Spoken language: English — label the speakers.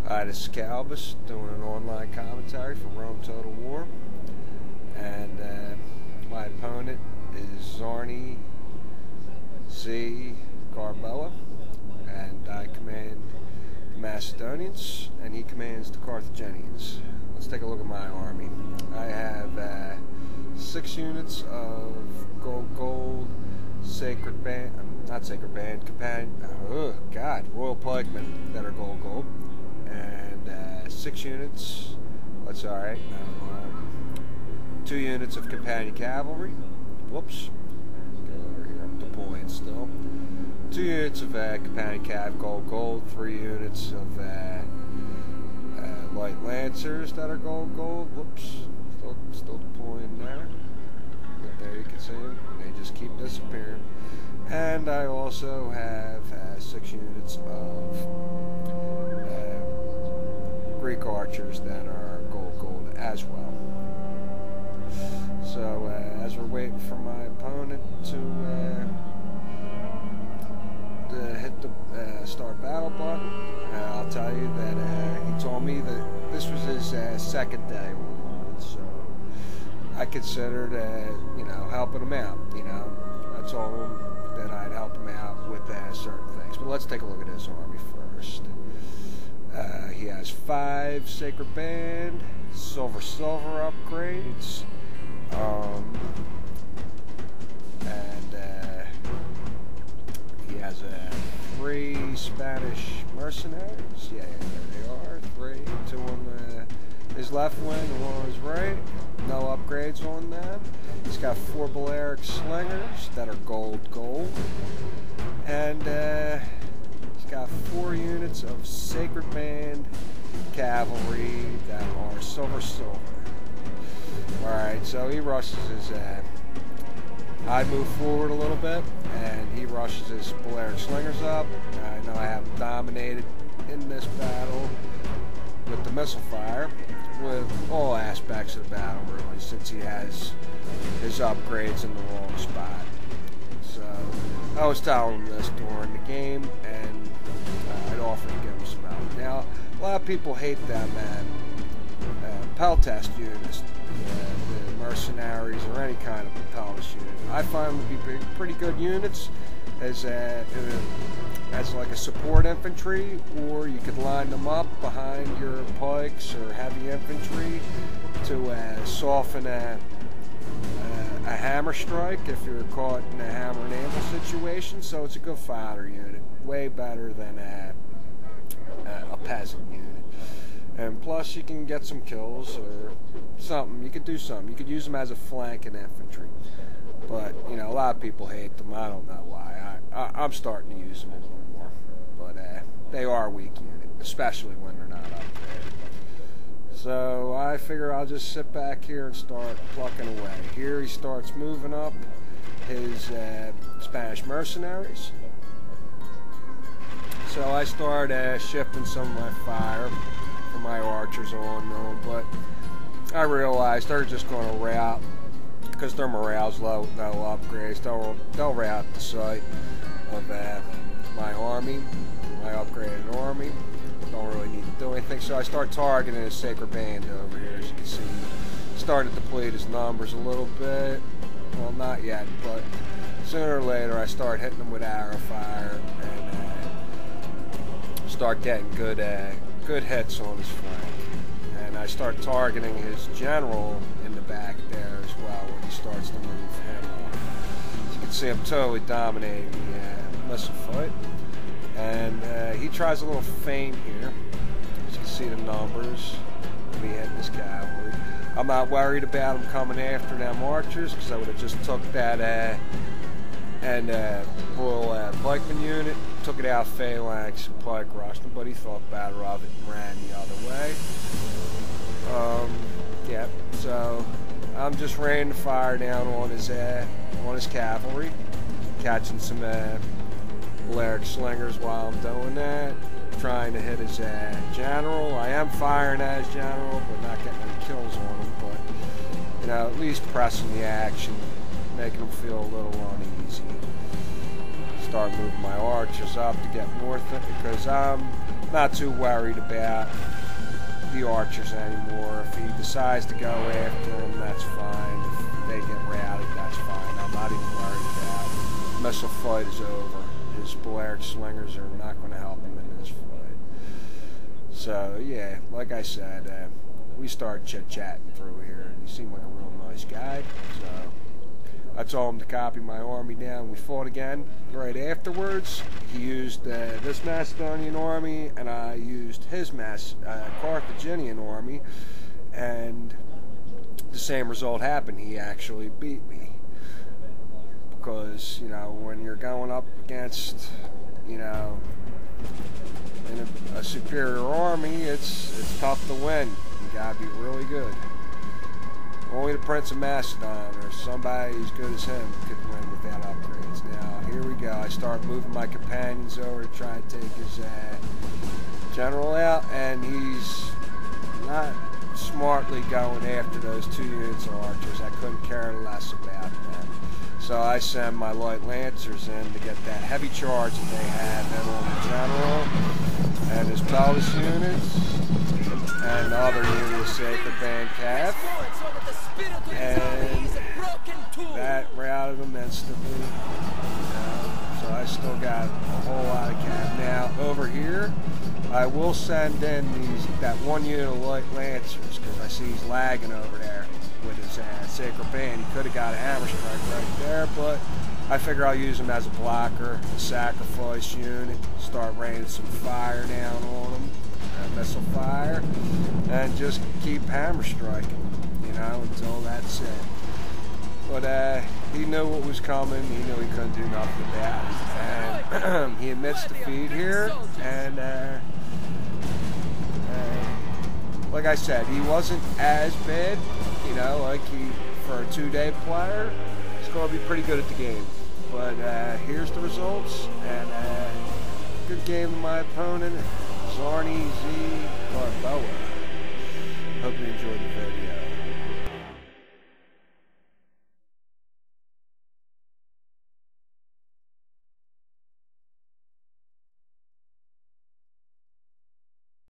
Speaker 1: Hi, this is Calbus doing an online commentary for Rome Total War, and my opponent is Zarni Z Garbella, and I command the Macedonians, and he commands the Carthaginians. Let's take a look at my army. I have 6 units of gold sacred band, not sacred band, companion, royal pikemen that are gold, and 6 units, that's alright, 2 units of companion cavalry, whoops, go over here up the point still, 2 units of companion cav gold, 3 units of light lancers that are gold, whoops, still deploying there. But there you can see them, they just keep disappearing. And I also have 6 units of Greek archers that are gold as well. So as we're waiting for my opponent to hit the start battle button, I'll tell you that he told me that this was his second day on it, so I considered helping him out. I told him that I'd help him out with certain things. But let's take a look at his army first. He has 5 Sacred Band, silver upgrades, and he has 3 Spanish mercenaries. Yeah, there they are. 3, 2 on his left wing and 1 on his right. No upgrades on them. He's got 4 Balearic slingers that are gold, and he's got 4 units of Sacred Band cavalry that are silver. Alright, so he rushes his I move forward a little bit, and he rushes his Balearic slingers up. I know I have him dominated in this battle with the missile fire, with all aspects of the battle, really, since he has his upgrades in the wrong spot. So I was telling him this during the game, and I'd offer to give him some help. Now, a lot of people hate them Peltest units, the mercenaries, or any kind of Peltest unit. I find them to be pretty good units as like a support infantry, or you could line them up behind your pikes or heavy infantry to soften a hammer strike if you're caught in a hammer and anvil situation. So it's a good fodder unit, way better than a peasant unit. And plus you can get some kills or something. You could do something. You could use them as a flank in infantry. But, a lot of people hate them. I don't know why. I'm starting to use them a little more. But they are a weak unit, especially when they're not upgraded. So I figure I'll just sit back here and start plucking away. Here he starts moving up his Spanish mercenaries. So I start shifting some of my fire from my archers on them, but I realized they're just going to rout because their morale's low with no upgrades. They'll rout the sight of my army, my upgraded army. Don't really need to do anything, so I start targeting his Sacred Band over here. As you can see, started to deplete his numbers a little bit. Well, not yet, but sooner or later I start hitting him with arrow fire and start getting good hits on his flank. And I start targeting his general in the back there as well when he starts to move him off. As you can see, I'm totally dominating the missile fight. And he tries a little feint here. As you can see the numbers of me hitting his cavalry. I'm not worried about him coming after them archers, because I would have just took that royal pikeman unit, took it out phalanx, pike rushed him, but he thought better of it and ran the other way. Yeah, so I'm just raining fire down on his cavalry, catching some Balearic slingers while I'm doing that, trying to hit his general. I am firing at his general, but not getting any kills on him, but at least pressing the action, making him feel a little uneasy. start moving my archers up to get north because I'm not too worried about the archers anymore. If he decides to go after them, that's fine. If they get routed, that's fine. I'm not even worried about it. Missile fight is over. His Balearic slingers are not going to help him in this fight. So yeah, like I said, we started chit-chatting through here, and he seemed like a real nice guy. So I told him to copy my army down. We fought again right afterwards. He used this Macedonian army, and I used his Carthaginian army, and the same result happened. He actually beat me. Because, you know, when you're going up against, you know, a superior army, it's tough to win. You gotta be really good. Only the Prince of Macedon or somebody as good as him could win without upgrades. Now, here we go. I start moving my companions over to try and take his general out, and he's not smartly going after those 2 units of archers. I couldn't care less about them. So I send my light lancers in to get that heavy charge that they have in on the general and his Pelvis units and the other unit of Sacred Band Cav. And that routed them instantly. So I still got a whole lot of Cav. Now over here, I will send in that one unit of light lancers because I see he's lagging over there with his Sacred Band. He could have got a hammer strike right there, but I figure I'll use him as a blocker, a sacrifice unit, start raining some fire down on him, missile fire, and just keep hammer striking, you know, until that's it. But he knew what was coming. He knew he couldn't do nothing about it. And he admits defeat here, and like I said, he wasn't as bad, you know, like for a 2-day player, he's going to be pretty good at the game. But here's the results, and good game to my opponent, Zarni Z Barboa. Hope you enjoyed the video.